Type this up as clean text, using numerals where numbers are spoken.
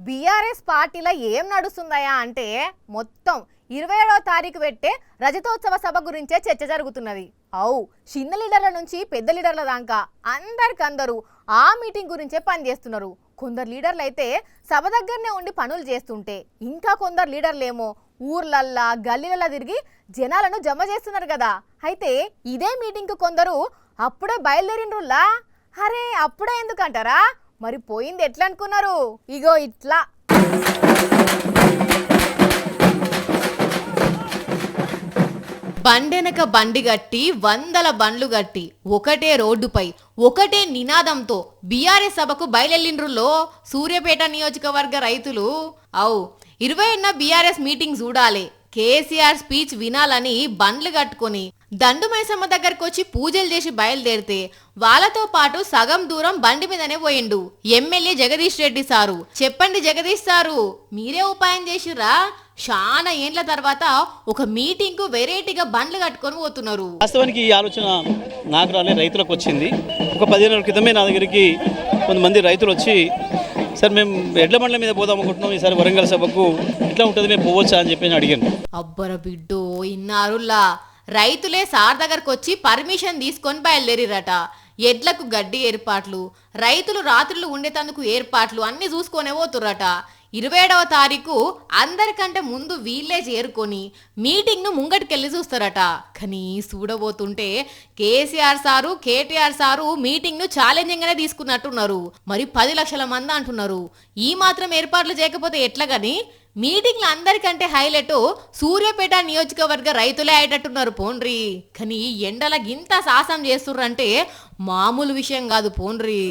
BRS పార్టీలో ఏం నడుస్తుందయా అంటే మొత్తం 27వ తారీఖు పెట్టే రజతోత్సవ సభ గురించే చర్చ జరుగుతున్నది. చిన్న లీడర్ల నుంచి పెద్ద లీడర్ల దాకా అందరికందరూ ఆ మీటింగ్ గురించే పనిచేస్తున్నారు. కొందరు లీడర్లు అయితే సభ దగ్గరనే ఉండి పనులు చేస్తుంటే, ఇంకా కొందరు లీడర్లేమో ఊర్లల్లా గల్లీలల్లా తిరిగి జనాలను జమ చేస్తున్నారు కదా. అయితే ఇదే మీటింగ్కు కొందరు అప్పుడే బయలుదేరిండ్రుల్లా. అరే అప్పుడే ఎందుకంటారా? మరి పోయింది ఎట్లా అనుకున్నారు? ఇగో ఇట్లా. బండెనక బండి గట్టి వందల బండ్లు గట్టి ఒకటే రోడ్డుపై ఒకటే నినాదంతో బీఆర్ఎస్ సభకు బయలుదేరిండ్రులో సూర్యాపేట నియోజకవర్గ రైతులు. 20న బీఆర్ఎస్ మీటింగ్ చూడాలి, కేసీఆర్ స్పీచ్ వినాలని బండ్లు కట్టుకొని దండుమైసమ్మ దగ్గరకు వచ్చి పూజలు చేసి బయలుదేరితే వాళ్ళతో పాటు సగం దూరం బండి మీదనే పోయిండు ఎమ్మెల్యే జగదీష్ రెడ్డి సారు. చెప్పండి జగదీష్ సారు, మీరే ఉపాయం చేసిర్రా? చాలా ఏండ్ల తర్వాత ఒక మీటింగ్ కు వెరైటీగా బండ్లు కట్టుకొని పోతున్నారు. వాస్తవానికి ఈ ఆలోచన నాకు రాలే, రైతులకు వచ్చింది. ఒక 15 రోజుల క్రితమే నా దగ్గరికి కొంతమంది రైతులు వచ్చి, సార్ మేము ఎడ్ల బండ్ల మీద పోదాం అనుకుంటున్నాం, ఈసారి వరంగల్ సభకు ఇట్లా ఉంటుంది, మేము పోవచ్చా అని చెప్పి అడిగాను. అబ్బర బిడ్డో, ఇన్నారులా రైతులే సార్ దగ్గరకు వచ్చి పర్మిషన్ తీసుకొని బయలుదేరిరట. ఎడ్లకు గడ్డి ఏర్పాట్లు, రైతులు రాత్రులు ఉండేటందుకు ఏర్పాట్లు అన్ని చూసుకొనే పోతుర్రట. 27వ తారీఖు అందరికంటే ముందు వీళ్ళే చేరుకొని మీటింగ్ను ముంగటికెళ్ళి చూస్తారట. కానీ చూడబోతుంటే కేసీఆర్ సారు కేటీఆర్ సారు మీటింగ్ను ఛాలెంజింగ్గానే తీసుకున్నట్టున్నారు. మరి 10 లక్షల మంది అంటున్నారు. ఈ మాత్రం ఏర్పాట్లు చేయకపోతే ఎట్లా? కానీ మీటింగ్లు అందరికంటే హైలైట్ సూర్యాపేట నియోజకవర్గ రైతులే అయ్యేటట్టున్నారు పోండ్రి. కానీ ఎండల గింత సాహసం చేస్తుర్రంటే మామూలు విషయం కాదు పోండ్రి.